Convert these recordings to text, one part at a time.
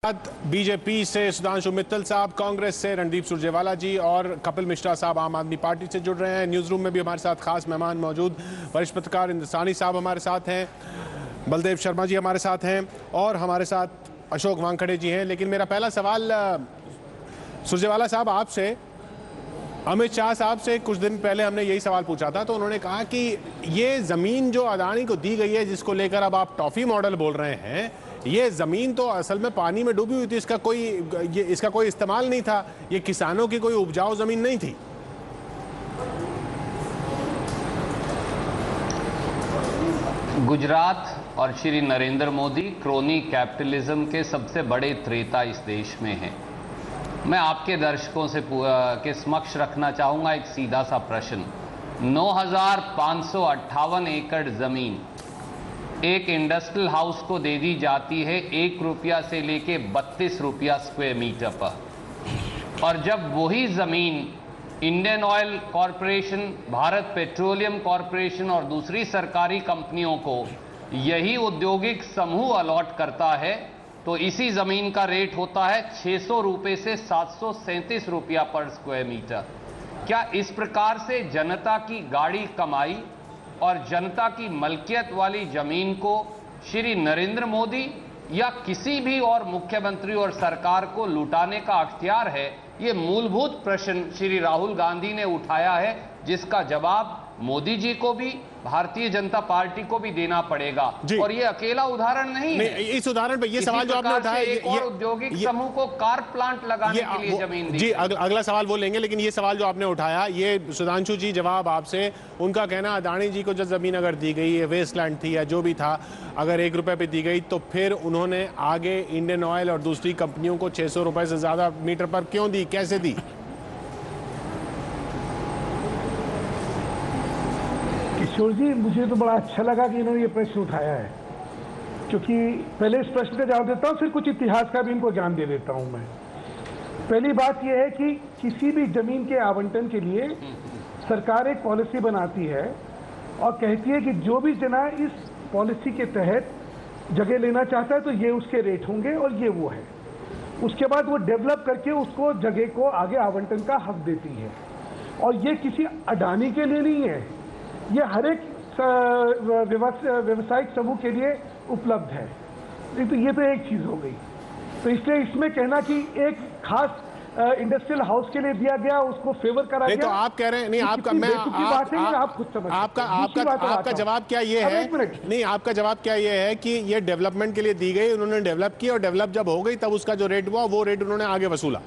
BJP से सुधांशु मित्तल साहब, कांग्रेस से रणदीप सुरजेवाला जी और कपिल मिश्रा साहब आम आदमी पार्टी से जुड़ रहे हैं। न्यूज रूम में भी हमारे साथ खास मेहमान मौजूद, वरिष्ठ पत्रकार इंद्रसानी साहब हमारे साथ हैं, बलदेव शर्मा जी हमारे साथ हैं और हमारे साथ अशोक वानखड़े जी हैं। लेकिन मेरा पहला सवाल सुरजेवाला साहब आपसे, अमित शाह साहब से कुछ दिन पहले हमने यही सवाल पूछा था, तो उन्होंने कहा कि ये जमीन जो अदानी को दी गई है, जिसको लेकर अब आप टॉफी मॉडल बोल रहे हैं, ये जमीन तो असल में पानी में डूबी हुई थी, इसका कोई इस्तेमाल नहीं था, ये किसानों की कोई उपजाऊ जमीन नहीं थी। गुजरात और श्री नरेंद्र मोदी क्रोनी कैपिटलिज्म के सबसे बड़े त्रेता इस देश में हैं। मैं आपके दर्शकों से के समक्ष रखना चाहूंगा एक सीधा सा प्रश्न। 9,558 एकड़ जमीन एक इंडस्ट्रियल हाउस को दे दी जाती है 1 रुपया से लेके 32 रुपया स्क्वायर मीटर पर, और जब वही जमीन Indian oil corporation, Bharat petroleum corporation और दूसरी सरकारी कंपनियों को यही औद्योगिक समूह अलॉट करता है, तो इसी जमीन का रेट होता है 600 रुपये से 737 रुपया पर स्क्वायर मीटर। क्या इस प्रकार से जनता की गाड़ी कमाई और जनता की मलकियत वाली जमीन को श्री नरेंद्र मोदी या किसी भी और मुख्यमंत्री और सरकार को लुटाने का अख्तियार है? ये मूलभूत प्रश्न श्री राहुल गांधी ने उठाया है, जिसका जवाब मोदी जी को भी, भारतीय जनता पार्टी को भी देना पड़ेगा। और ये अकेला उदाहरण नहीं है। इस उदाहरण पे ये सवाल जो आपने उठाया, एक और औद्योगिक समूह को कार प्लांट लगाने के लिए जमीन दी। जी, अगला सवाल वो लेंगे, लेकिन ये सवाल जो आपने उठाया, ये सुधांशु जी जवाब आपसे, उनका कहना अदानी जी को जो जमीन अगर दी गई है, वेस्टलैंड थी या जो भी था, अगर 1 रुपए पे दी गई, तो फिर उन्होंने आगे इंडियन ऑयल और दूसरी कंपनियों को 600 रुपए से ज्यादा मीटर पर क्यों दी, कैसे दी? किशोर जी, मुझे तो बड़ा अच्छा लगा कि इन्होंने ये प्रश्न उठाया है, क्योंकि पहले इस प्रश्न का जवाब देता हूँ, फिर कुछ इतिहास का भी इनको ज्ञान दे देता हूँ मैं। पहली बात यह है कि किसी भी जमीन के आवंटन के लिए सरकार एक पॉलिसी बनाती है और कहती है कि जो भी जना इस पॉलिसी के तहत जगह लेना चाहता है तो ये उसके रेट होंगे और ये वो है। उसके बाद वो डेवलप करके उसको जगह को आगे आवंटन का हक देती है, और ये किसी अडानी के लिए नहीं है, ये हर एक व्यवसायिक समूह के लिए उपलब्ध है। तो ये तो एक चीज हो गई। तो इसलिए इसमें कहना कि एक खास इंडस्ट्रियल हाउस के लिए दिया गया, उसको फेवर करा गया, तो आप कह रहे हैं, नहीं आपका, मैं आप खुद समझ, आपका जवाब क्या ये है? नहीं, आपका जवाब क्या ये है कि ये डेवलपमेंट के लिए दी गई, उन्होंने डेवलप किया और डेवलप जब हो गई तब उसका जो रेट हुआ वो रेट उन्होंने आगे वसूला।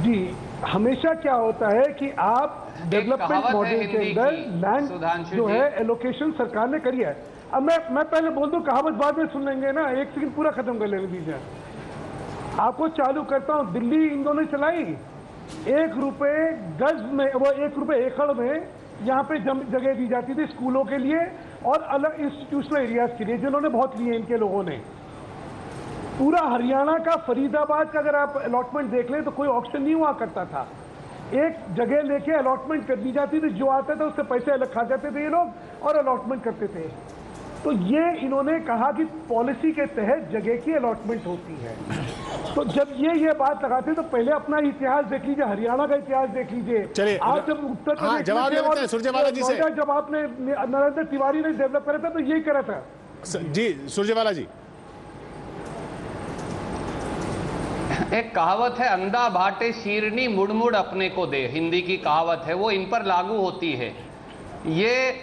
जी, हमेशा क्या होता है कि आप डेवलपमेंट मॉडल के अंदर लैंड जो है एलोकेशन सरकार ने करी है। अब मैं पहले बोल दूं, कहावत बाद में सुन लेंगे ना, एक सेकंड पूरा खत्म कर लेने दीजिए। आपको चालू करता हूं। दिल्ली इन दोनों चलाई 1 रुपए गज में, वो 1 रुपए एकड़ में यहाँ पे जगह दी जाती थी स्कूलों के लिए और अलग इंस्टीट्यूशनल एरियाज के लिए, जिन्होंने बहुत लिए इनके लोगों ने। पूरा हरियाणा का फरीदाबाद का अगर आप अलॉटमेंट देख लें तो कोई ऑप्शन नहीं हुआ करता था, एक जगह लेके अलॉटमेंट कर दी जाती थी, जो आता था उससे पैसे अलग खा जाते थे ये लोग और अलॉटमेंट करते थे। तो ये इन्होंने कहा कि पॉलिसी के तहत जगह की अलॉटमेंट होती है। तो जब ये बात लगाते तो पहले अपना इतिहास देख लीजिए, हरियाणा का इतिहास देख लीजिए। चलिए, आप जब उत्तर प्रदेश सुरजेवाला जी से, जब आपने नरेंद्र तिवारी ने डेवलप करा था तो यही करा था। जी सुरजेवाला जी, एक कहावत है, अंधा भाटे शीरनी मुड़ मुड़ अपने को दे, हिंदी की कहावत है, वो इन पर लागू होती है। ये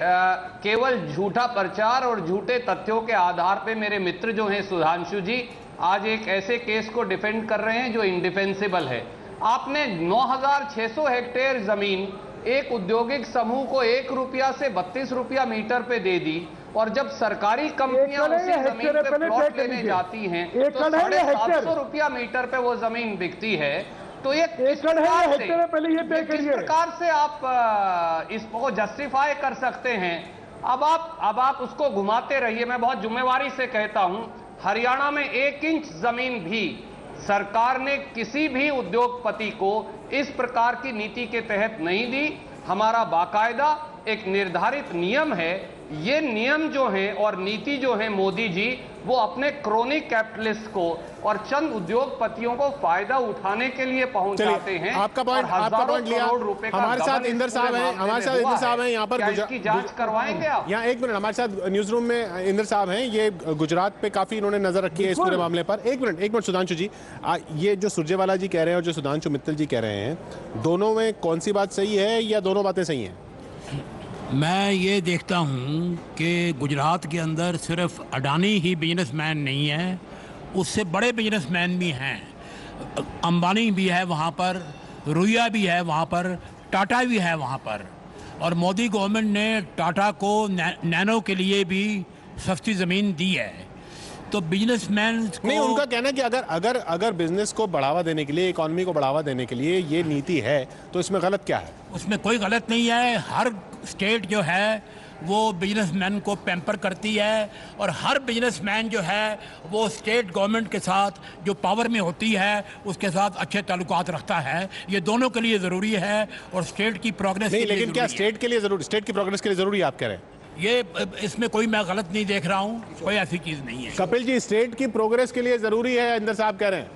केवल झूठा प्रचार और झूठे तथ्यों के आधार पे मेरे मित्र जो हैं सुधांशु जी, आज एक ऐसे केस को डिफेंड कर रहे हैं जो इंडिफेंसिबल है। आपने 9,600 हेक्टेयर जमीन एक औद्योगिक समूह को 1 रुपया से 32 रुपया मीटर पे दे दी, और जब सरकारी कंपनियां उसी जमीन पे प्लॉट लेने जाती हैं तो 750 रुपया मीटर पे वो जमीन बिकती है। तो ये किस प्रकार से आप इसको जस्टिफाई कर सकते हैं? अब आप उसको घुमाते रहिए। मैं बहुत जिम्मेवारी से कहता हूं, हरियाणा में 1 इंच जमीन भी सरकार ने किसी भी उद्योगपति को इस प्रकार की नीति के तहत नहीं दी। हमारा बाकायदा एक निर्धारित नियम है, ये नियम जो है और नीति जो है मोदी जी, वो अपने क्रोनिक कैपिटलिस्ट को और चंद उद्योगपतियों को फायदा उठाने के लिए पहुंचाते हैं। आपका पॉइंट लिया। हमारे साथ इंदर साहब हैं, यहाँ पर इसकी जांच करवाएंगे आप? यहाँ एक मिनट, हमारे साथ न्यूज रूम में इंदर साहब हैं, ये गुजरात पे काफी इन्होंने नजर रखी है इस पूरे मामले पर। एक मिनट सुधांशु जी, ये जो सुरजेवाला जी कह रहे हैं और जो सुधांशु मित्तल जी कह रहे हैं, दोनों में कौन सी बात सही है या दोनों बातें सही हैं? मैं ये देखता हूँ कि गुजरात के अंदर सिर्फ अडानी ही बिजनेसमैन नहीं है, उससे बड़े बिजनेसमैन भी हैं। अंबानी भी है वहाँ पर, रुइया भी है वहाँ पर, टाटा भी है वहाँ पर। और मोदी गवर्नमेंट ने टाटा को नैनो के लिए भी सस्ती ज़मीन दी है। तो बिजनेसमैन नहीं, उनका कहना है कि अगर बिजनेस को बढ़ावा देने के लिए, इकोनॉमी को बढ़ावा देने के लिए ये नीति है तो इसमें गलत क्या है? उसमें कोई गलत नहीं है। हर स्टेट जो है वो बिजनेसमैन को पैम्पर करती है और हर बिजनेसमैन जो है वो स्टेट गवर्नमेंट के साथ जो पावर में होती है उसके साथ अच्छे ताल्लुकात रखता है। ये दोनों के लिए ज़रूरी है और स्टेट की प्रोग्रेस नहीं, लेकिन क्या स्टेट के लिए जरूरी, स्टेट की प्रोग्रेस के लिए ज़रूरी आप कह रहे हैं? ये इसमें कोई मैं गलत नहीं देख रहा हूँ, कोई ऐसी चीज़ नहीं है। कपिल जी, स्टेट की प्रोग्रेस के लिए ज़रूरी है, इंदर साहब कह रहे हैं।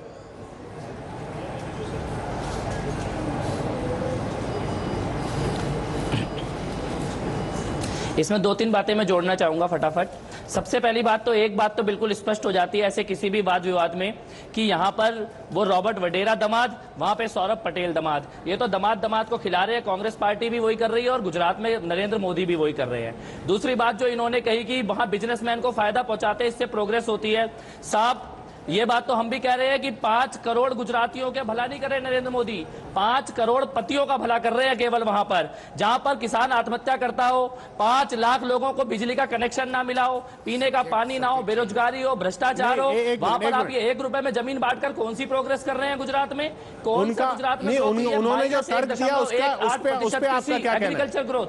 इसमें दो तीन बातें मैं जोड़ना चाहूंगा फटाफट। सबसे पहली बात तो, एक बात तो बिल्कुल स्पष्ट हो जाती है ऐसे किसी भी वाद विवाद में कि यहाँ पर वो रॉबर्ट वडेरा दामाद, वहां पे सौरभ पटेल दामाद, ये तो दामाद को खिला रहे हैं। कांग्रेस पार्टी भी वही कर रही है और गुजरात में नरेंद्र मोदी भी वही कर रहे हैं। दूसरी बात जो इन्होंने कही कि वहां बिजनेसमैन को फायदा पहुंचाते इससे प्रोग्रेस होती है, साहब ये बात तो हम भी कह रहे हैं कि 5 करोड़ गुजरातियों के भला नहीं कर रहे नरेंद्र मोदी, 5 करोड़ पतियों का भला कर रहे हैं केवल वहां पर। जहां पर किसान आत्महत्या करता हो, 5 लाख लोगों को बिजली का कनेक्शन ना मिला हो, पीने का पानी ना हो, बेरोजगारी हो, भ्रष्टाचार हो, वहां पर आप ये 1 रुपए में जमीन बांटकर कौन सी प्रोग्रेस कर रहे हैं गुजरात में? कौन सा गुजरात में उन्होंने जो तर्क दिया एग्रीकल्चर ग्रोथ।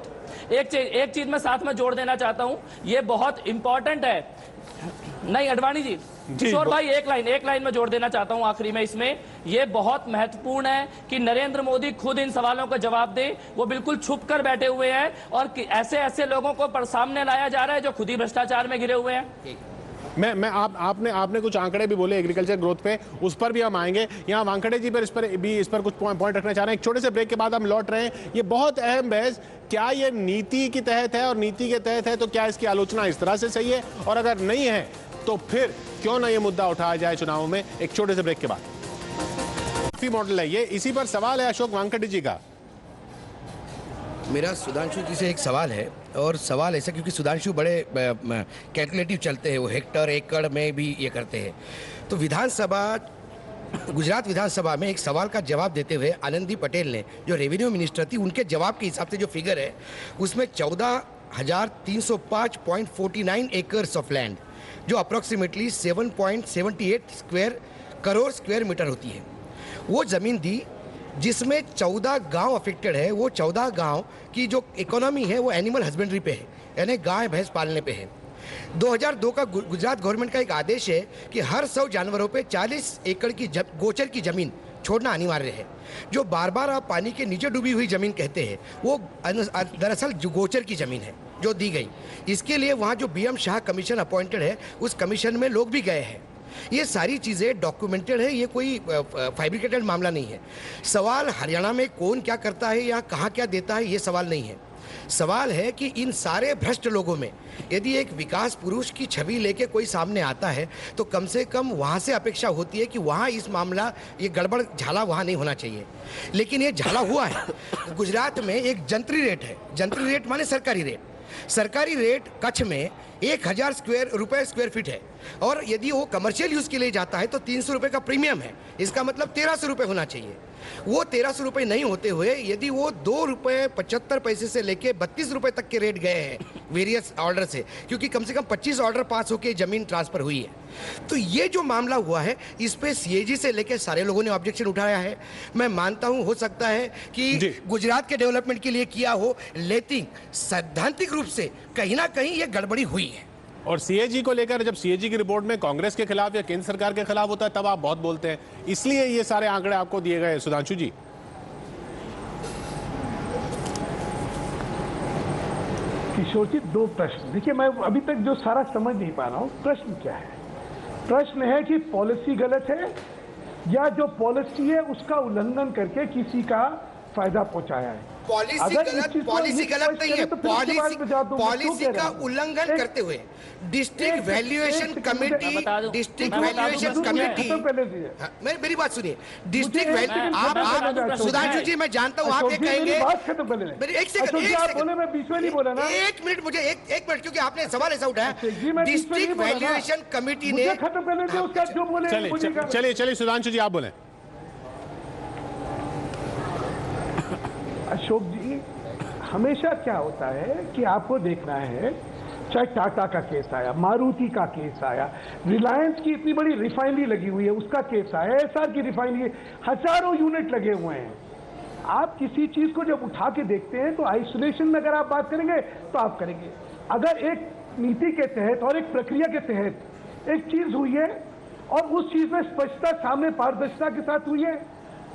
एक चीज मैं साथ में जोड़ देना चाहता हूं, ये बहुत इंपॉर्टेंट है। नहीं अडवाणी जी, किशोर भाई, एक लाइन में जोड़ देना चाहता हूं आखिरी में। इसमें यह बहुत महत्वपूर्ण है कि नरेंद्र मोदी खुद इन सवालों का जवाब दे। वो बिल्कुल छुप कर बैठे हुए हैं और ऐसे लोगों को सामने लाया जा रहा है जो खुद ही भ्रष्टाचार में घिरे हुए हैं। आपने कुछ आंकड़े भी बोले एग्रीकल्चर ग्रोथ पे, उस पर भी हम आएंगे। यहाँ वानखेड़े जी पर इस पर कुछ पॉइंट रखना चाह रहे हैं। एक छोटे से ब्रेक के बाद हम लौट रहे हैं। ये बहुत अहम बहस, क्या ये नीति के तहत है, और नीति के तहत है तो क्या इसकी आलोचना इस तरह से सही है, और अगर नहीं है तो फिर क्यों ना ये मुद्दा उठाया जाए चुनाव में। एक छोटे से ब्रेक के बाद मॉडल है ये, इसी पर सवाल है अशोक वानखेड़े जी का। मेरा सुधांशु जी से एक सवाल है, और सवाल ऐसा क्योंकि सुधांशु बड़े कैलकुलेटिव चलते हैं, वो हेक्टर एकड़ में भी ये करते हैं। तो गुजरात विधानसभा में एक सवाल का जवाब देते हुए आनंदी पटेल ने, जो रेवेन्यू मिनिस्टर थी, उनके जवाब के हिसाब से जो फिगर है उसमें 14,305.49 एकर्स ऑफ लैंड, जो अप्रोक्सीमेटली 7.78 करोड़ स्क्वायर मीटर होती है, वो ज़मीन दी, जिसमें 14 गांव अफेक्टेड है। वो 14 गांव की जो इकोनॉमी है वो एनिमल हस्बेंड्री पे है, यानी गाय भैंस पालने पे है। 2002 का गुजरात गवर्नमेंट का एक आदेश है कि हर 100 जानवरों पे 40 एकड़ की गोचर की ज़मीन छोड़ना अनिवार्य है। जो बार बार आप पानी के नीचे डूबी हुई ज़मीन कहते हैं, वो दरअसल गोचर की ज़मीन है जो दी गई। इसके लिए वहाँ जो BM शाह कमीशन अपॉइंटेड है, उस कमीशन में लोग भी गए हैं। ये सारी चीज़ें डॉक्यूमेंटेड है, ये कोई फैब्रिकेटेड मामला नहीं है। सवाल हरियाणा में कौन क्या करता है या कहाँ क्या देता है, ये सवाल नहीं है। सवाल है कि इन सारे भ्रष्ट लोगों में यदि एक विकास पुरुष की छवि लेके कोई सामने आता है तो कम से कम वहाँ से अपेक्षा होती है कि वहाँ इस मामला, ये गड़बड़ झाला वहाँ नहीं होना चाहिए, लेकिन ये झाला हुआ है। गुजरात में एक जंतरी रेट है, जंतरी रेट माने सरकारी रेट। सरकारी रेट कच्छ में 1000 रुपए स्क्वायर फीट है, और यदि वो कमर्शियल यूज़ के लिए जाता है तो 300 रुपये का प्रीमियम है। इसका मतलब 1300 रुपये होना चाहिए। वो 1300 रुपये नहीं होते हुए यदि वो 2 रुपये 75 पैसे से लेके 32 रुपये तक के रेट गए हैं वेरियस ऑर्डर से, क्योंकि कम से कम 25 ऑर्डर पास होकर ज़मीन ट्रांसफ़र हुई है। तो ये जो मामला हुआ है, इस पे CAG से लेकर सारे लोगों ने ऑब्जेक्शन उठाया है। मैं मानता हूँ हो सकता है कि गुजरात के डेवलपमेंट के लिए किया हो, लेकिन सैद्धांतिक रूप से कहीं ना कहीं ये गड़बड़ी हुई है। और CAG को लेकर जब CAG की रिपोर्ट में कांग्रेस के खिलाफ या केंद्र सरकार के खिलाफ होता है तब आप बहुत बोलते हैं, इसलिए ये सारे आंकड़े आपको दिए गए। सुधांशु जी, किशोर जी, 2 प्रश्न। देखिए, मैं अभी तक जो सारा समझ नहीं पा रहा हूँ, प्रश्न क्या है। प्रश्न है कि पॉलिसी गलत है या जो पॉलिसी है उसका उल्लंघन करके किसी का फायदा पहुंचाया है। पॉलिसी गलत नहीं है, पॉलिसी का उल्लंघन करते हुए डिस्ट्रिक्ट वैल्यूएशन कमेटी मेरी बात सुनिए, डिस्ट्रिक्ट आप सुधांशु जी, मैं जानता हूँ आप ये कहेंगे, एक सेकंड मैं बीच में नहीं बोला ना, एक मिनट मुझे एक मिनट, क्योंकि आपने सवाल ऐसा उठाया, डिस्ट्रिक्ट वैल्यूएशन कमेटी ने खत्म करने दे उसका जो बोले। चलिए सुधांशु जी आप बोले। अशोक जी, हमेशा क्या होता है कि आपको देखना है, चाहे टाटा का केस आया, मारुति का केस आया, रिलायंस की इतनी बड़ी रिफाइनरी लगी हुई है उसका केस आया, एसआर की रिफाइनरी, हजारों यूनिट लगे हुए हैं। आप किसी चीज को जब उठा के देखते हैं तो आइसोलेशन में अगर आप बात करेंगे तो आप करेंगे, अगर एक नीति के तहत और एक प्रक्रिया के तहत एक चीज हुई है और उस चीज में स्पष्टता सामने पारदर्शिता के साथ हुई है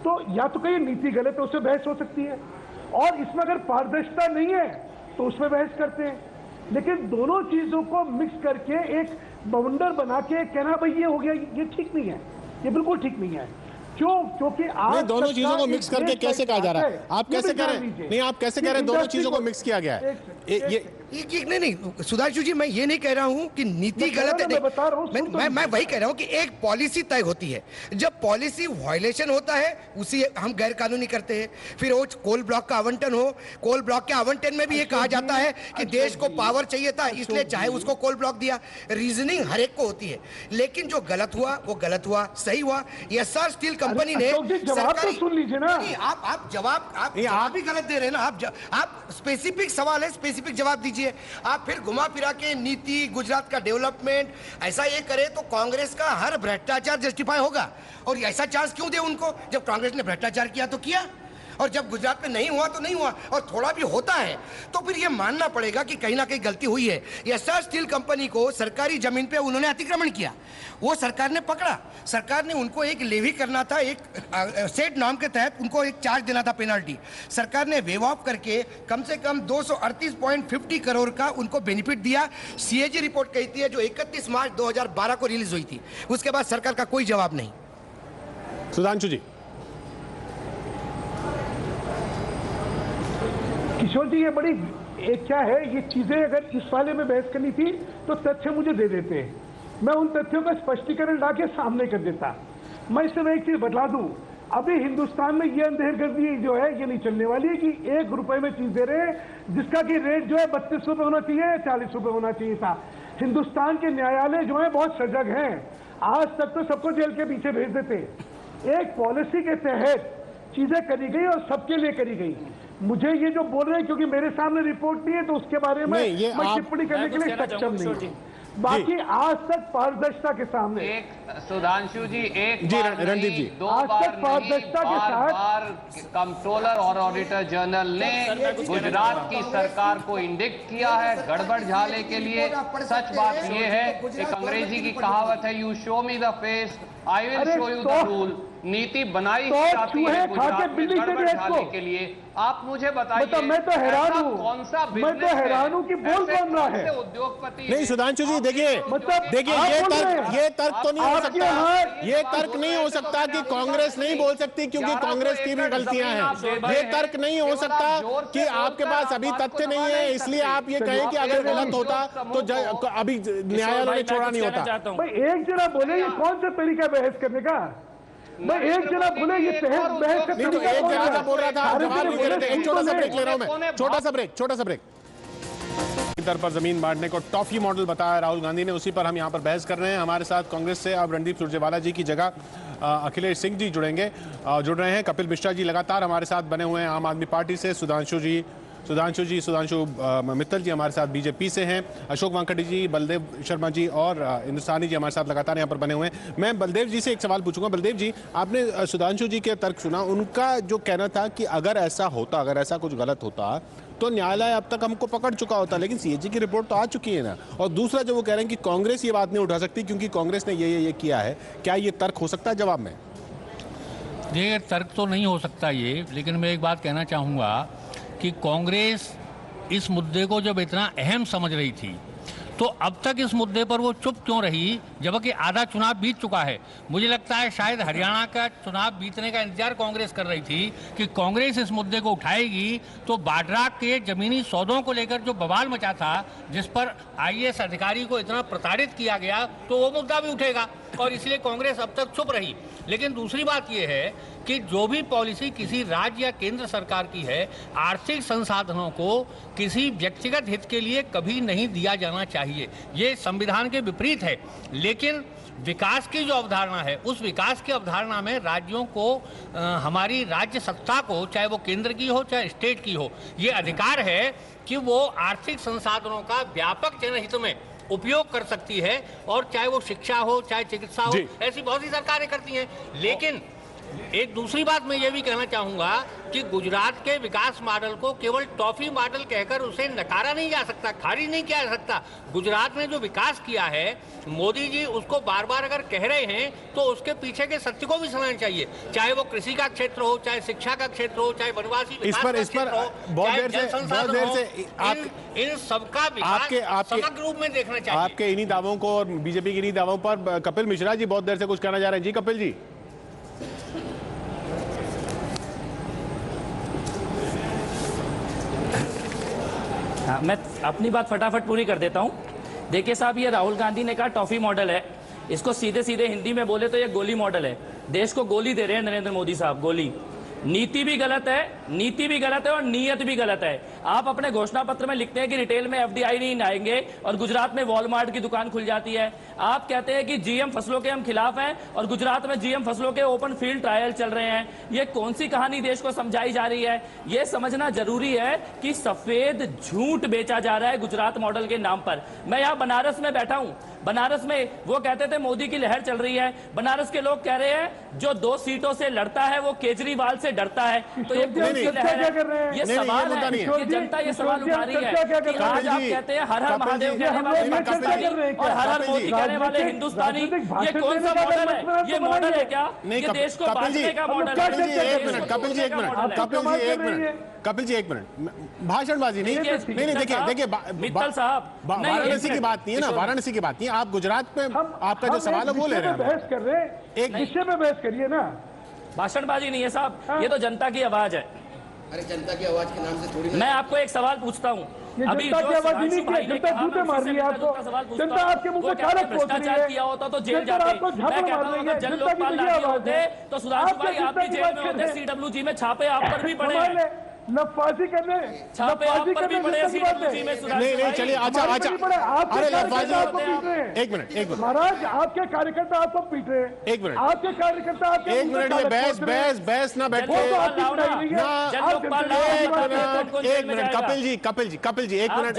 तो या तो कहीं नीति गलत है, उससे बहस हो सकती है, और इसमें अगर पारदर्शिता नहीं है तो उसमें बहस करते हैं। लेकिन दोनों चीजों को मिक्स करके एक बवंडर बना के कहना भाई ये हो गया, ये ठीक नहीं है, ये बिल्कुल ठीक नहीं है। क्यों? क्योंकि आज दोनों चीजों को मिक्स करके कैसे कहा जा रहा है? आप कैसे कह रहे हैं? नहीं, आप कैसे कह रहे हैं दोनों चीजों को मिक्स किया गया है? नहीं सुधांशु जी, मैं ये नहीं कह रहा हूं कि नीति गलत है, मैं वही कह रहा हूं कि एक पॉलिसी तय होती है, जब पॉलिसी वायलेशन होता है उसी हम गैर कानूनी करते हैं। फिर वो कोल ब्लॉक का आवंटन हो, कोल ब्लॉक के आवंटन में भी ये कहा जाता है कि देश को पावर चाहिए था इसलिए चाहे उसको कोल ब्लॉक दिया, रीजनिंग हर एक को होती है। लेकिन जो गलत हुआ वो गलत हुआ, सही हुआ। एसआर स्टील कंपनी ने सरकारी, सुन लीजिए ना, आप जवाब भी गलत दे रहे हैं ना, आप स्पेसिफिक सवाल है, स्पेसिफिक जवाब दीजिए। आप फिर घुमा फिरा के नीति, गुजरात का डेवलपमेंट ऐसा ये करे तो कांग्रेस का हर भ्रष्टाचार जस्टिफाई होगा। और ऐसा चांस क्यों दे उनको? जब कांग्रेस ने भ्रष्टाचार किया तो किया, और जब गुजरात में नहीं हुआ तो नहीं हुआ, और थोड़ा भी होता है तो फिर ये मानना पड़ेगा कि कहीं ना कहीं गलती हुई है। एसआर स्टील कंपनी को सरकारी जमीन पे उन्होंने अतिक्रमण किया, वो सरकार ने पकड़ा, सरकार ने उनको एक लेवी करना था, एक सेट नाम के तहत उनको एक चार्ज देना था पेनल्टी, सरकार ने वेव ऑफ करके कम से कम 238.50 करोड़ का उनको बेनिफिट दिया। सीएजी रिपोर्ट कहती है जो 31 मार्च 2012 को रिलीज हुई थी, उसके बाद सरकार का कोई जवाब नहीं। सुधांशु जी। किशोर जी, ये बड़ी एक क्या है, ये चीजें अगर इस वाले में बहस करनी थी तो तथ्य मुझे दे देते, मैं उन तथ्यों का स्पष्टीकरण ला के सामने कर देता। मैं इससे एक चीज बतला दूं, अभी हिंदुस्तान में ये अंधेरगर्दी जो है ये नहीं चलने वाली है कि 1 रुपए में चीज दे रहे हैं जिसका कि रेट जो है 32 रुपए होना चाहिए, 40 रुपए होना चाहिए था। हिंदुस्तान के न्यायालय जो है बहुत सजग हैं, आज तक तो सबको जेल के पीछे भेज देते। एक पॉलिसी के तहत चीजें करी गई और सबके लिए करी गई। मुझे ये जो बोल रहे हैं क्योंकि मेरे सामने रिपोर्ट नहीं है तो उसके बारे में मैं टिप्पणी करने के लिए सक्षम नहीं। बाकी आज तक पारदर्शिता के सामने सुधांशु जी, एक जी बार रणदीप जी, दो बार पारदर्शिता के बार कंट्रोलर और ऑडिटर जनरल ने गुजरात की सरकार को इंडिक्ट किया है गड़बड़ झाले के लिए। सच बात यह है, एक अंग्रेजी की कहावत है, you show me the face I will show you the rule. नीति बनाई जाती है गुजरात में गड़बड़ झाले के लिए। आप मुझे बताइए, मैं तो हैरान हूँ, कौन सा मैं तो हैरान हूँ कि बोल कौन रहा है उद्योगपति। नहीं सुधांशु जी, देखिए ये तर्क तो नहीं हो सकता, ये तर्क नहीं हो सकता कि कांग्रेस नहीं बोल सकती क्योंकि कांग्रेस की भी गलतियां हैं। ये तर्क नहीं हो सकता कि आपके पास अभी तथ्य नहीं है इसलिए आप ये कहें कि अगर गलत होता तो अभी न्यायालय ने छोड़ा नहीं होता। भाई एक जना बोले ये कौन सा तरीका बहस करने का? मैं एक जना बोले ये बहस का नहीं, एक जना बोल रहा था, जवाब नहीं दे रहे थे। एक छोटा सा ब्रेक ले रहा हूं मैं, छोटा सा ब्रेक। दर पर जमीन बांटने को टॉफी मॉडल बताया राहुल गांधी ने, उसी पर हम यहाँ पर बहस कर रहे हैं। हमारे साथ कांग्रेस से अब रणदीप सुरजेवाला जी की जगह अखिलेश सिंह जी जुड़ रहे हैं। कपिल मिश्रा जी लगातार हमारे साथ बने हुए हैं आम आदमी पार्टी से। सुधांशु मित्तल जी हमारे साथ बीजेपी से हैं। अशोक वानखड़े जी, बलदेव शर्मा जी और हिंदुस्तानी जी हमारे साथ लगातार यहाँ पर बने हुए हैं। मैं बलदेव जी से एक सवाल पूछूंगा। बलदेव जी, आपने सुधांशु जी के तर्क सुना, उनका जो कहना था कि अगर ऐसा कुछ गलत होता तो न्यायालय अब तक हमको पकड़ चुका होता, लेकिन सीएजी की रिपोर्ट तो आ चुकी है ना। और दूसरा जो वो कह रहे हैं कि कांग्रेस ये बात नहीं उठा सकती क्योंकि कांग्रेस ने ये किया है, क्या ये तर्क हो सकता है? जवाब में ये तर्क तो नहीं हो सकता ये, लेकिन मैं एक बात कहना चाहूँगा कि कांग्रेस इस मुद्दे को जब इतना अहम समझ रही थी तो अब तक इस मुद्दे पर वो चुप क्यों रही, जबकि आधा चुनाव बीत चुका है। मुझे लगता है शायद हरियाणा का चुनाव बीतने का इंतजार कांग्रेस कर रही थी कि कांग्रेस इस मुद्दे को उठाएगी तो वाड्रा के जमीनी सौदों को लेकर जो बवाल मचा था, जिस पर आईएएस अधिकारी को इतना प्रताड़ित किया गया, तो वो मुद्दा भी उठेगा, और इसलिए कांग्रेस अब तक चुप रही। लेकिन दूसरी बात यह है कि जो भी पॉलिसी किसी राज्य या केंद्र सरकार की है, आर्थिक संसाधनों को किसी व्यक्तिगत हित के लिए कभी नहीं दिया जाना चाहिए। ये संविधान के विपरीत है। लेकिन विकास की जो अवधारणा है, उस विकास की अवधारणा में राज्यों को हमारी राज्य सत्ता को, चाहे वो केंद्र की हो चाहे स्टेट की हो, ये अधिकार है कि वो आर्थिक संसाधनों का व्यापक जनहित में उपयोग कर सकती है, और चाहे वो शिक्षा हो चाहे चिकित्सा हो, ऐसी बहुत सी सरकारें करती हैं। लेकिन एक दूसरी बात मैं ये भी कहना चाहूंगा कि गुजरात के विकास मॉडल को केवल टॉफी मॉडल कहकर उसे नकारा नहीं जा सकता, खारिज नहीं किया जा सकता। गुजरात में जो विकास किया है, मोदी जी उसको बार बार अगर कह रहे हैं तो उसके पीछे के सत्य को भी समझना चाहिए, चाहे वो कृषि का क्षेत्र हो, चाहे शिक्षा का क्षेत्र हो, चाहे वनवासी विकास का क्षेत्र हो, चाहे जल संसाधन हो, इन सबका विकास समग्र रूप में देखना चाहिए। आपके इन्हीं दावों को और बीजेपी के इन्हीं दावों पर कपिल मिश्रा जी बहुत देर से कुछ कहना चाह रहे हैं। जी कपिल जी। हाँ, मैं अपनी बात फटाफट पूरी कर देता हूँ। देखिए साहब, ये राहुल गांधी ने कहा टॉफी मॉडल है, इसको सीधे सीधे हिंदी में बोले तो ये गोली मॉडल है। देश को गोली दे रहे हैं नरेंद्र मोदी साहब, गोली। नीति भी गलत है, नीति भी गलत है और नीयत भी गलत है। आप अपने घोषणा पत्र में लिखते हैं कि रिटेल में एफडीआई नहीं आएंगे और गुजरात में वॉलमार्ट की दुकान खुल जाती है। आप कहते हैं कि जीएम फसलों के हम खिलाफ हैं और गुजरात में जीएम फसलों के ओपन फील्ड ट्रायल चल रहे हैं। ये कौन सी कहानी देश को समझाई जा रही है? ये समझना जरूरी है कि सफेद झूठ बेचा जा रहा है गुजरात मॉडल के नाम पर। मैं यहाँ बनारस में बैठा हूँ, बनारस में वो कहते थे मोदी की लहर चल रही है, बनारस के लोग कह रहे हैं जो 2 सीटों से लड़ता है वो केजरीवाल से डरता है। तो ये कौन सी लहर है? ये सवाल है कि जनता ये सवाल उठा रही है कि आज आप कहते हैं हर हर महादेव कहने वाले पाकिस्तानी और हर हर मोदी कहने वाले हिंदुस्तानी, ये कौन सा मॉडल है? ये मॉडल है क्या? ये देश को बांटने का मॉडल है? कपिल जी एक मिनट, भाषणबाजी नहीं। देखिए मित्तल साहब, वाराणसी की बात नहीं है ना, वाराणसी की बात नहीं है। आप गुजरात में आपका जो सवाल है वो ले रहे हैं, बहस कर रहे हैं, एक विषय में बहस करिए ना। भाषणबाजी नहीं है साहब, ये तो जनता की आवाज है। अरे जनता की आवाज के नाम से थोड़ी। मैं आपको एक सवाल पूछता हूँ, अभी जनता की आवाज नहीं की, जनता झूठे मार रही है आपको, जनता आपके मुंह पे काला पोत रही है। किया होता तो जेल जाते। मैं कहता हूँ अगर जन लोकपाल लागू होते तो सुधांशु भाई आप भी जेल में होते, सीडब्ल्यूजी में छापे आप पर भी पड़े, लफाजी करने, छापे आप पर भी पड़े सीडब्ल्यूजी में। नहीं चलिए, अच्छा अरे लफाजी, एक मिनट महाराज, आपके कार्यकर्ता आपको पीट रहे हैं, एक मिनट आपके कार्यकर्ता आपके एक मिनट, ये बहस ना बैठ कपिल जी एक मिनट,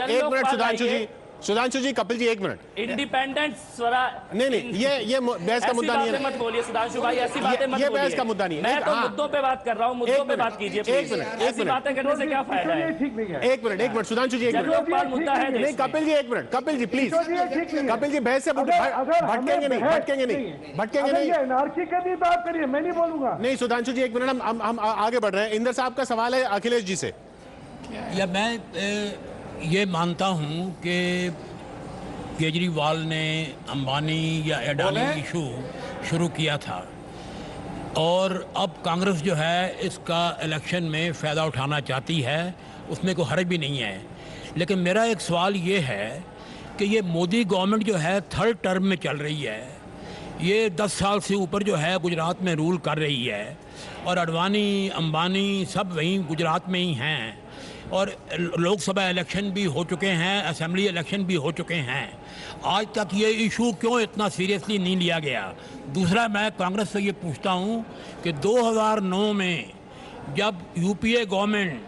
सुधांशु जी कपिल जी एक मिनट। इंडिपेंडेंट स्वरा नहीं ये बहस का मुद्दा नहीं है। मत बोलिए सुधांशु भाई, ऐसी बातें मत बोलिए, ये बहस का मुद्दा नहीं है। मैं तो मुद्दों पे बात कर रहा हूँ, मुद्दों पे बात कीजिए। एक मिनट ऐसी बातें करने से क्या फायदा है? एक मिनट सुधांशु जी, एक मिनट मुद्दा है नहीं, कपिल जी एक मिनट, कपिल जी प्लीज, कपिल जी बहस से भटकेंगे नहीं। एनआरसी करनी बात करिए, मैं नहीं बोलूंगा। नहीं सुधांशु जी एक मिनट, हम आगे बढ़ रहे हैं। इंदर साहब का सवाल है अखिलेश जी से। या मैं ये मानता हूं कि केजरीवाल ने अंबानी या अडानी इशू शुरू किया था और अब कांग्रेस जो है इसका इलेक्शन में फ़ायदा उठाना चाहती है, उसमें कोई हर्ज भी नहीं है। लेकिन मेरा एक सवाल ये है कि ये मोदी गवर्नमेंट जो है 3rd टर्म में चल रही है, ये 10 साल से ऊपर जो है गुजरात में रूल कर रही है और अडवाणी अंबानी सब वहीं गुजरात में ही हैं और लोकसभा इलेक्शन भी हो चुके हैं, असेंबली इलेक्शन भी हो चुके हैं। आज तक ये इशू क्यों इतना सीरियसली नहीं लिया गया? दूसरा, मैं कांग्रेस से ये पूछता हूँ कि 2009 में जब यूपीए गवर्नमेंट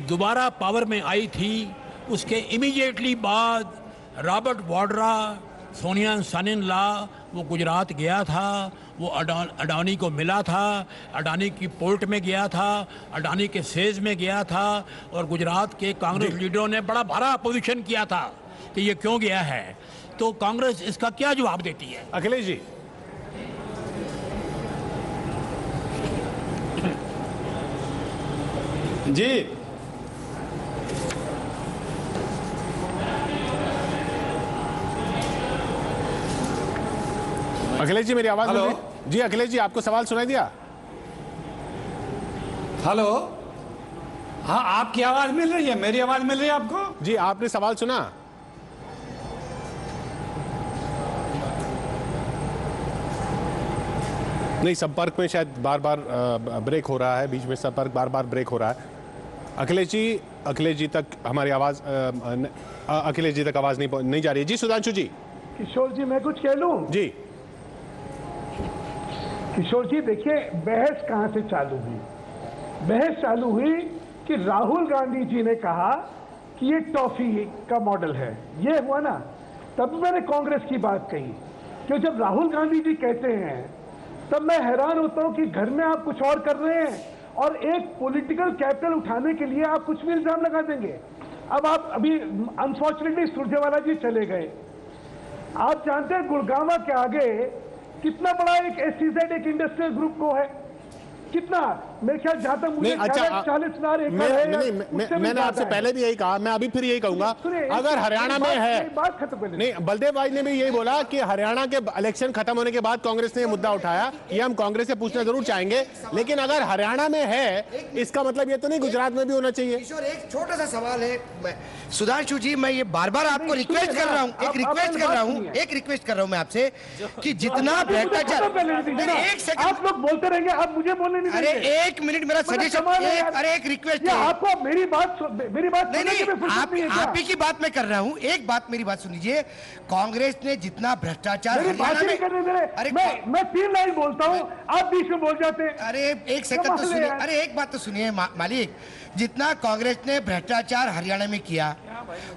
दोबारा पावर में आई थी, उसके इमीडिएटली बाद रॉबर्ट वाड्रा, सोनिया सन ला वो गुजरात गया था, वो अडानी को मिला था, अडानी की पोर्ट में गया था, अडानी के सेज में गया था और गुजरात के कांग्रेस लीडरों ने बड़ा भारा अपोजिशन किया था कि ये क्यों गया है। तो कांग्रेस इसका क्या जवाब देती है? अखिलेश जी। जी अखिलेश जी मेरी आवाज हेलो जी अखिलेश जी आपको सवाल सुनाई दिया? हेलो, हाँ आपकी आवाज मिल रही है, मेरी आवाज मिल रही है आपको? जी आपने सवाल सुना? नहीं, संपर्क में शायद बार बार ब्रेक हो रहा है, बीच में संपर्क बार बार ब्रेक हो रहा है। अखिलेश जी तक हमारी आवाज अखिलेश जी तक आवाज नहीं जा रही है। जी सुधांशु जी। किशोर जी मैं कुछ कह लूं? जी किशोर जी देखिए, बहस कहां से चालू हुई? बहस चालू हुई कि राहुल गांधी जी ने कहा कि ये टॉफी का मॉडल है, ये हुआ ना। तब मैंने कांग्रेस की बात कही कि जब राहुल गांधी जी कहते हैं तब मैं हैरान होता हूं कि घर में आप कुछ और कर रहे हैं और एक पॉलिटिकल कैपिटल उठाने के लिए आप कुछ भी इल्जाम लगा देंगे। अब आप अभी अनफॉर्चुनेटली सुरजेवाला जी चले गए। आप जानते हैं गुड़गांव के आगे कितना बड़ा एक एसईजेड एक इंडस्ट्रियल ग्रुप को है, कितना मेरे ख्याल जहां तक मुझे 40,000 एकड़ है। मैंने आपसे पहले भी यही कहा, मैं अभी फिर यही कहूंगा, अगर हरियाणा में है, बात खत्म कर नहीं बलदेव भाई ने भी यही बोला कि हरियाणा के इलेक्शन खत्म होने के बाद कांग्रेस ने ये मुद्दा उठाया, ये हम कांग्रेस से पूछना जरूर चाहेंगे, लेकिन अगर हरियाणा में है इसका मतलब ये तो नहीं गुजरात में भी होना चाहिए। किशोर एक छोटा सा सवाल है सुधांशु जी, मैं ये बार बार आपको रिक्वेस्ट कर रहा हूँ, एक रिक्वेस्ट कर रहा हूँ मैं आपसे कि जितना भ्रष्टाचार, एक सेकंड आप लोग बोलते रहेंगे, आप मुझे बोलने नहीं अरे एक मिनट मेरा सजेशन, अरे एक रिक्वेस्ट है आपको, मेरी बात नहीं, आप ही की बात मैं कर रहा हूँ, एक बात मेरी बात सुन लीजिए। कांग्रेस ने जितना भ्रष्टाचार हरियाणा में, अरे मैं 3 लाइन बोलता हूँ, आप बीच में बोल जाते हैं। अरे एक सेकंड तो सुनिए, अरे एक बात तो सुनिए मालिक, जितना कांग्रेस ने भ्रष्टाचार हरियाणा में किया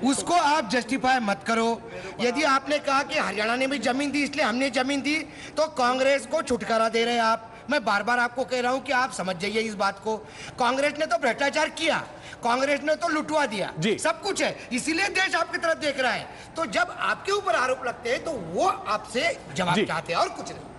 उसको आप जस्टिफाई मत करो। यदि आपने कहा कि हरियाणा ने भी जमीन दी इसलिए हमने जमीन दी, तो कांग्रेस को छुटकारा दे रहे हैं आप। मैं बार बार आपको कह रहा हूं कि आप समझ जाइए इस बात को। कांग्रेस ने तो भ्रष्टाचार किया, कांग्रेस ने तो लुटवा दिया, सब कुछ है, इसीलिए देश आपकी तरफ देख रहा है। तो जब आपके ऊपर आरोप लगते हैं तो वो आपसे जवाब चाहते हैं और कुछ नहीं।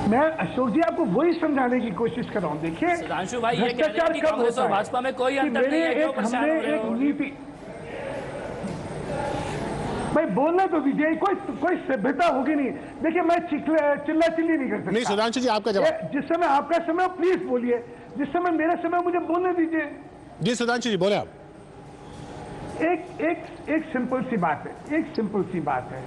मैं अशोक जी आपको वही समझाने की कोशिश कर रहा हूँ। देखिए सुधांशु भाई, ये कह रहे हैं कि कांग्रेस और भाजपा में कोई अंतर नहीं है, क्यों परेशान हो रहे हो? नीति भाई बोलने तो दीजिए, कोई सभ्यता होगी नहीं। देखिए मैं चिल्ला चिल्ली नहीं कर सकता। नहीं सुधांशु जी आपका जवाब। जिस समय आपका समय प्लीज बोलिए, जिस समय मेरा समय मुझे बोलने दीजिए। जी सुधांशु जी बोले आप। एक सिंपल सी बात है, एक सिंपल सी बात है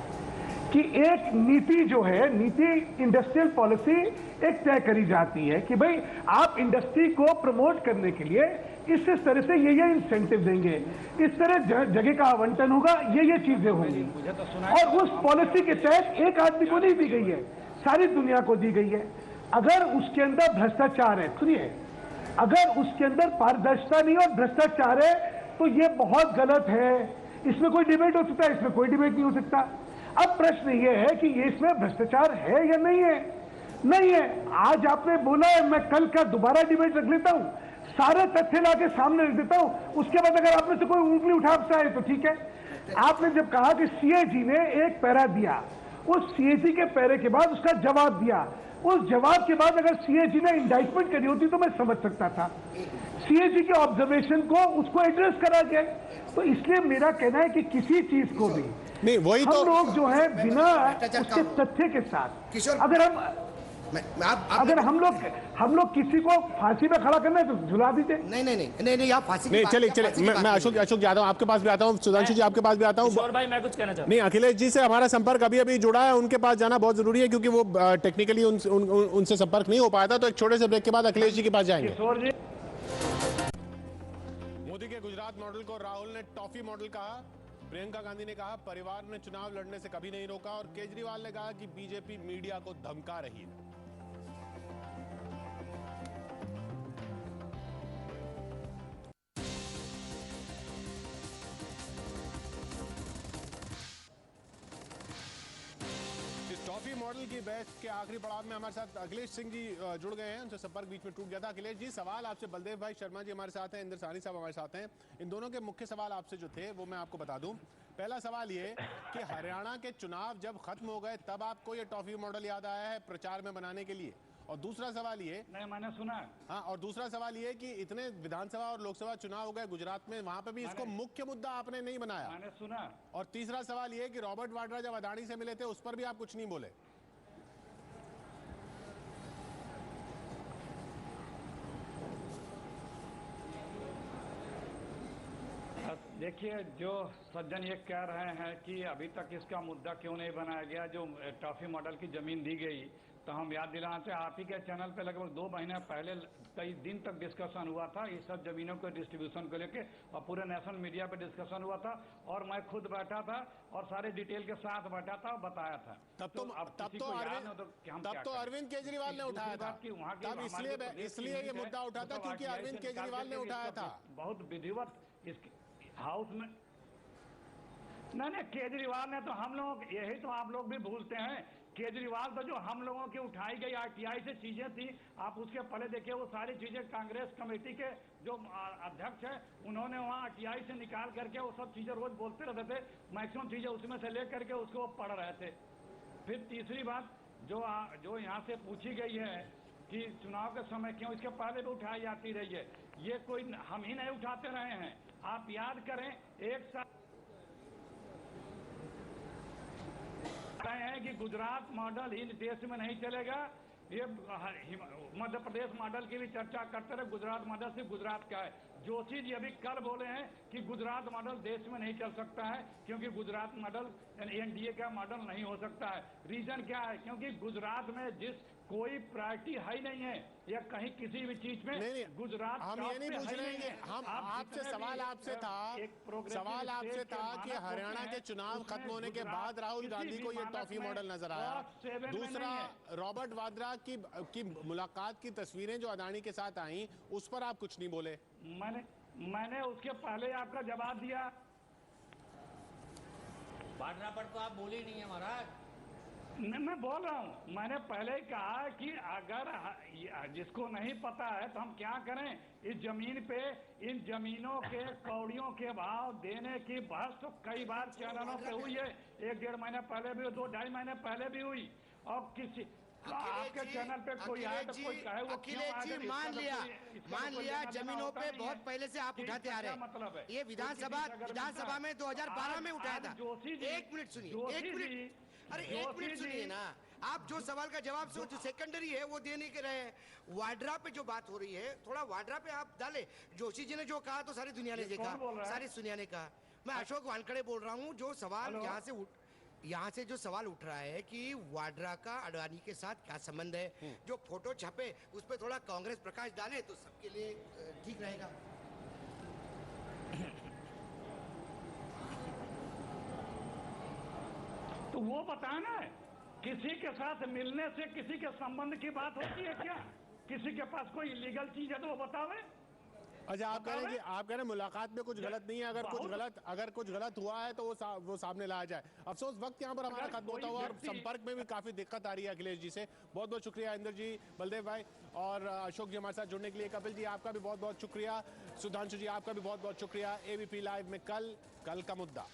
कि एक नीति जो है, नीति इंडस्ट्रियल पॉलिसी एक तय करी जाती है कि भाई आप इंडस्ट्री को प्रमोट करने के लिए इस तरह से ये इंसेंटिव देंगे, इस तरह जगह का आवंटन होगा, ये चीजें होंगी। और उस पॉलिसी के तहत एक आदमी को नहीं दी गई है, सारी दुनिया को दी गई है। अगर उसके अंदर भ्रष्टाचार है, सुनिए, अगर उसके अंदर पारदर्शिता नहीं और भ्रष्टाचार है तो ये बहुत गलत है। इसमें कोई डिबेट हो सकता है, इसमें कोई डिबेट नहीं हो सकता। अब प्रश्न ये है कि ये इसमें भ्रष्टाचार है या नहीं है। नहीं है, आज आपने बोला है, मैं कल का दोबारा डिबेट रख लेता हूं, सारे तथ्य लाके सामने रख देता हूं, उसके बाद अगर आपने से कोई उंगली उठा है तो ठीक है। आपने जब कहा कि सीएजी ने एक पैरा दिया, उस सीएजी के पैरे के बाद उसका जवाब दिया, उस जवाब के बाद अगर सीएजी ने इंडाइटमेंट करी होती तो मैं समझ सकता था। सीएजी के ऑब्जर्वेशन को उसको एड्रेस करा गया। तो इसलिए मेरा कहना है कि किसी चीज को भी नहीं, वही हम तो लोग जो है बिना उसके तथ्य के साथ, अगर हम लोग किसी को फांसी पे खड़ा करना है तो झुला दीजिए। नहीं आप फांसी नहीं, चलिए मैं अशोक यादव आपके पास भी आता हूँ, सुधांशु जी आपके पास भी आता हूँ। भाई मैं कुछ कहना चाहता हूँ। नहीं, अखिलेश जी से हमारा संपर्क अभी जुड़ा है, उनके पास जाना बहुत जरूरी है क्योंकि वो टेक्निकली उनसे संपर्क नहीं हो पाया था। तो एक छोटे से ब्रेक के बाद अखिलेश जी के पास जाएंगे। मोदी के गुजरात मॉडल को राहुल ने टॉफी मॉडल कहा, प्रियंका गांधी ने कहा परिवार ने चुनाव लड़ने से कभी नहीं रोका, और केजरीवाल ने कहा कि बीजेपी मीडिया को धमका रही है। टॉफी मॉडल की बहस के आखिरी पड़ाव में हमारे साथ अखिलेश सिंह जी जुड़ गए हैं, उनसे संपर्क बीच में टूट गया था। अखिलेश जी, सवाल आपसे, बलदेव भाई शर्मा जी हमारे साथ हैं, इंद्रसानी साहब हमारे साथ हैं, इन दोनों के मुख्य सवाल आपसे जो थे वो मैं आपको बता दूं। पहला सवाल ये कि हरियाणा के चुनाव जब खत्म हो गए तब आपको ये टॉफी मॉडल याद आया है प्रचार में बनाने के लिए, और दूसरा सवाल ये, नहीं मैंने सुना। हाँ, और दूसरा सवाल ये कि इतने विधानसभा और लोकसभा चुनाव हो गए गुजरात में, वहां पे भी इसको मुख्य मुद्दा आपने नहीं बनाया। मैंने सुना। और तीसरा सवाल ये कि रॉबर्ट वाड्रा जब अडानी से मिले थे उस पर भी आप कुछ नहीं बोले। देखिए, जो सज्जन ये कह रहे हैं कि अभी तक इसका मुद्दा क्यों नहीं बनाया गया, जो टॉफी मॉडल की जमीन दी गई, तो हम याद दिलाते हैं आप ही के चैनल पे लगभग 2 महीने पहले कई दिन तक डिस्कशन हुआ था इस सब जमीनों के डिस्ट्रीब्यूशन को लेके, और पूरे नेशनल मीडिया पे डिस्कशन हुआ था, और मैं खुद बैठा था और सारे डिटेल के साथ बैठा था और बताया था। तब तो अरविंद केजरीवाल ने उठाया था, तब इसलिए ये मुद्दा उठा था क्योंकि अरविंद केजरीवाल ने उठाया था। बहुत विधिवत इस हाउस में नहीं, केजरीवाल ने तो हम लोग, यही तो आप लोग भी भूलते हैं, केजरीवाल तो जो हम लोगों की उठाई गई आरटीआई से चीजें थी, आप उसके पहले देखिए वो सारी चीजें कांग्रेस कमेटी के जो अध्यक्ष हैं उन्होंने वहाँ आरटीआई से निकाल करके वो सब चीजें रोज बोलते रहते थे, मैक्सिमम चीजें उसमें से लेकर के उसको पढ़ रहे थे। फिर तीसरी बात जो यहाँ से पूछी गई है कि चुनाव के समय क्यों, इसके पहले भी उठाई जाती रही है, ये कोई हम ही नहीं उठाते रहे हैं। आप याद करें, एक साल हैं कि गुजरात मॉडल ही देश में नहीं चलेगा, ये मध्य प्रदेश मॉडल की भी चर्चा करते रहे, गुजरात मॉडल सिर्फ गुजरात का है। जोशी जी अभी कल बोले हैं कि गुजरात मॉडल देश में नहीं चल सकता है क्योंकि गुजरात मॉडल एनडीए का मॉडल नहीं हो सकता है। रीजन क्या है? क्योंकि गुजरात में कोई प्रायोरिटी है ही नहीं है, या कहीं किसी भी चीज में नहीं, गुजरात हम ये नहीं पूछ रहे हैं, हम आपसे सवाल आपसे था कि हरियाणा के चुनाव खत्म होने के बाद राहुल गांधी को ये टॉफी मॉडल नजर आया। दूसरा, रॉबर्ट वाड्रा की मुलाकात की तस्वीरें जो अडानी के साथ आई उस पर आप कुछ नहीं बोले। मैंने उसके पहले आपका जवाब दिया। वाड्रा पर तो आप बोले ही नहीं है महाराज। मैं बोल रहा हूँ, मैंने पहले ही कहा कि अगर जिसको नहीं पता है तो हम क्या करें, इस जमीन पे इन जमीनों के कौड़ियों के भाव देने की बहस तो कई बार चैनलों पे हुई है, 1-1.5 महीने पहले भी, 2-2.5 महीने पहले भी हुई, और किसी आपके चैनल पे कोई आए तो कोई कहे वो अखिलेश जी मान लिया जमीनों पे बहुत पहले से आप उठाते आ रहे हैं, मतलब है ये विधानसभा में 2012 में उठाया था। एक मिनट सुनिए, 1 मिनट, अरे 1 मिनट सुनिए ना, आप जो सवाल का जवाब जो सेकेंडरी है वो देने के रहे। वाड्रा पे जो बात हो रही है, थोड़ा वाड्रा पे आप डाले। जोशी जी ने जो कहा तो सारी दुनिया ने देखा, सारी दुनिया ने कहा। मैं अशोक वानखड़े बोल रहा हूँ। जो सवाल यहाँ से जो सवाल उठ रहा है कि वाड्रा का अडानी के साथ क्या संबंध है, जो फोटो छपे उस पर थोड़ा कांग्रेस प्रकाश डाले तो सबके लिए ठीक रहेगा। तो वो बताना है, किसी के साथ मिलने से किसी के संबंध की बात होती है क्या? किसी के पास कोई इलीगल चीज है तो वो बतावे। अच्छा, आप कह रहे हैं मुलाकात में कुछ गलत नहीं है, अगर कुछ गलत हुआ है तो वो सामने लाया जाए। अफसोस वक्त यहाँ पर हमारा खत्म होता हुआ, और संपर्क में भी काफी दिक्कत आ रही है अखिलेश जी से। बहुत बहुत शुक्रिया इंद्र जी, बलदेव भाई और अशोक जी हमारे साथ जुड़ने के लिए। कपिल जी आपका भी बहुत बहुत शुक्रिया, सुधांशु जी आपका भी बहुत बहुत शुक्रिया। एबीपी लाइव में कल का मुद्दा।